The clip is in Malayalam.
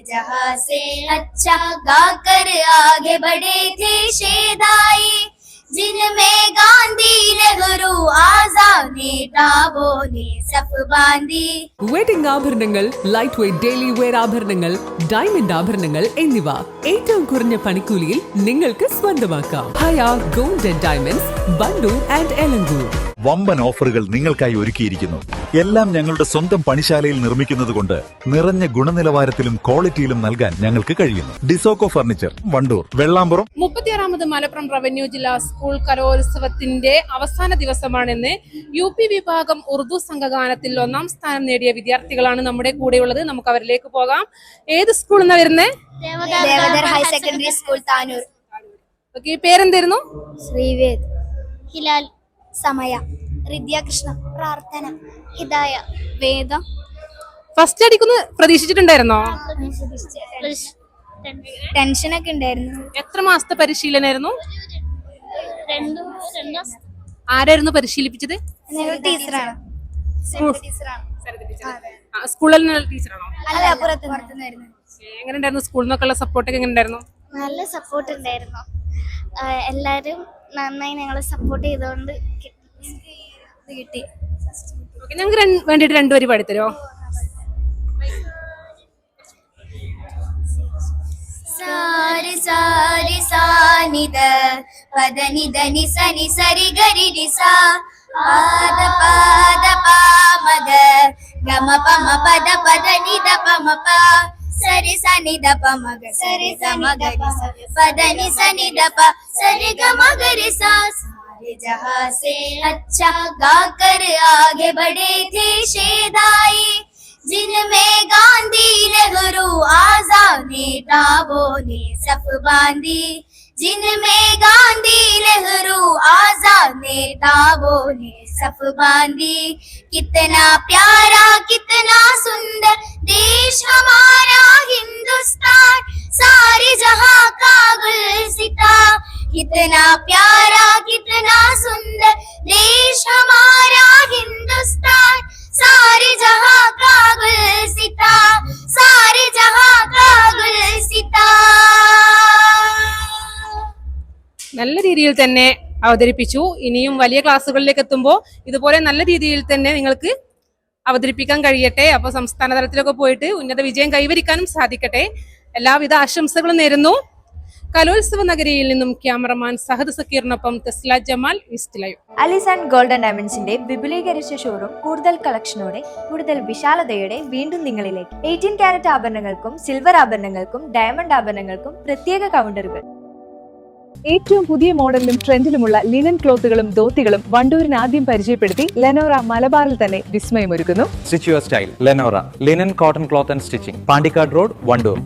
जहां से अच्छा गाकर आगे बढ़े थे शेदाई, जिनमें गांधी नेहरू आजाद नेताओं ने सफ बांधी. വെഡിംഗ് ആഭരണങ്ങൾ, ലൈറ്റ് വെയ്റ്റ് ഡെയിലി വെയർ ആഭരണങ്ങൾ, ഡയമണ്ട് ആഭരണങ്ങൾ എന്നിവ ഏറ്റവും കുറഞ്ഞ പണിക്കൂലിയിൽ നിങ്ങൾക്ക് സ്വന്തമാക്കാം. Haya gold and diamonds, Bandoor and Elankur. വമ്പൻ ഓഫറുകൾ നിങ്ങൾക്കായി ഒരുക്കിയിരിക്കുന്നു. എല്ലാം ഞങ്ങളുടെ സ്വന്തം പണിശാലയിൽ നിർമ്മിക്കുന്നത് കൊണ്ട് നിറഞ്ഞ ഗുണനിലവാരത്തിലും ക്വാളിറ്റിയിലും നൽകാൻ ഞങ്ങൾക്ക് കഴിയുന്നു. ഡിസോക്കോ ഫർണിച്ചർ, വണ്ടൂർ, വെള്ളാമ്പുറം. 36ാമത് മലപ്പുറം റവന്യൂ ജില്ലാ സ്കൂൾ കലോത്സവത്തിന്റെ അവസാന ദിവസമാണെന്ന് UP വിഭാഗം ഉറുദു സംഘഗാനത്തിൽ 1ാം സ്ഥാനം നേടിയ വിദ്യാർത്ഥികളാണ് നമ്മുടെ കൂടെയുള്ളത്. നമുക്ക് അവരിലേക്ക് പോകാം. ഏത് സ്കൂളിൽ നിന്നാണ് വരുന്നത്? Devadhar higher secondary school, Tanur. Okay, പേരെന്തായിരുന്നു? ശ്രീവേദ്, ഹിലാൽ, സമയ, റിദ്യ കൃഷ്ണ, പ്രാർത്ഥന, ഹിദായ, വേദ. ഫസ്റ്റ് അടിക്കുന്ന പ്രതീക്ഷിച്ചിട്ടുണ്ടായിരുന്നോ? ടെൻഷനൊക്കെ ഉണ്ടായിരുന്നു. എത്ര മാസത്തെ പരിശീലനമായിരുന്നു? ആരായിരുന്നു പരിശീലിപ്പിച്ചത്? ടീച്ചറാണ്. സ്കൂളിൽ ടീച്ചറാണോ? അല്ല, പുറത്തുനിന്നായിരുന്നു. എങ്ങനെ ഉണ്ടായിരുന്നു? സ്കൂളിൽ നിന്നൊക്കെയുള്ള സപ്പോർട്ടൊക്കെ എങ്ങനെ ഉണ്ടായിരുന്നു? നല്ല സപ്പോർട്ട് ഉണ്ടായിരുന്നു. എല്ലാരും നന്നായി ഞങ്ങളെ സപ്പോർട്ട് ചെയ്തുകൊണ്ട് കിട്ടി. ഞങ്ങൾക്ക് വേണ്ടിട്ട് രണ്ടുപേരും പാടിത്തരോ? സാരി സാരി സാനിദ പദനി ധനി സനി സരി ഗരി നിസാ പാദ പാദ പാമഗ ഗമ പമ പദ പദ നിദ പമ പ സരി സനി ദ പമഗ സരി ഗമ ഗരി സ പദനി സനി ദ പ സരി ഗമ ഗരി സ. सारे जहां से अच्छा गाकर आगे बढ़े थे शेदाई, जिनमें गांधी नेहरू आजाद नेताओं ने सफ बांधी, जिनमें गांधी नेहरू आजाद नेताओं ने सफ बांधी. कितना प्यारा कितना सुंदर देश हमारा हिंदुस्तान, सारी जहां का गुलसिता. कितना प्यारा कितना सुंदर देश हमारा हिंदुस्तान, सारे जहां का गुलसिता, सारे जहां का गुलसिता. നല്ല രീതിയിൽ തന്നെ അവതരിപ്പിച്ചു. ഇനിയും വലിയ ക്ലാസ്സുകളിലേക്ക് എത്തുമ്പോൾ ഇതുപോലെ നല്ല രീതിയിൽ തന്നെ നിങ്ങൾക്ക് അവതരിപ്പിക്കാൻ കഴിയട്ടെ. അപ്പോൾ സംസ്ഥാന തലത്തിലൊക്കെ പോയിട്ട് ഉന്നത വിജയം കൈവരിക്കാനും സാധിക്കട്ടെ. എല്ലാവിധ ആശംസകളും നേരുന്നു. കലോത്സവ നഗരിയിൽ നിന്നും ക്യാമറമാൻ സഹദ് സക്കീറിനൊപ്പം Thesla Jamal, East live. Alis and gold and ഡയമണ്ട്സിന്റെ വിപുലീകരിച്ച ഷോറൂം കൂടുതൽ കളക്ഷനോടെ കൂടുതൽ വിശാലതയോടെ വീണ്ടും നിങ്ങളിലേക്ക്. 18 കാരറ്റ് ആഭരണങ്ങൾക്കും സിൽവർ ആഭരണങ്ങൾക്കും ഡയമണ്ട് ആഭരണങ്ങൾക്കും പ്രത്യേക കൗണ്ടറുകൾ. ഏറ്റവും പുതിയ മോഡലിലും ട്രെൻഡിലുമുള്ള ലിനൻ ക്ലോത്തുകളും ധോത്തികളും വണ്ടൂരിന് ആദ്യം പരിചയപ്പെടുത്തി ലെനോറ മലബാറിൽ തന്നെ വിസ്മയമൊരുക്കുന്നു. Stitch your style Lenora linen cotton cloth and stitching, Pandikkad road, Wandoor.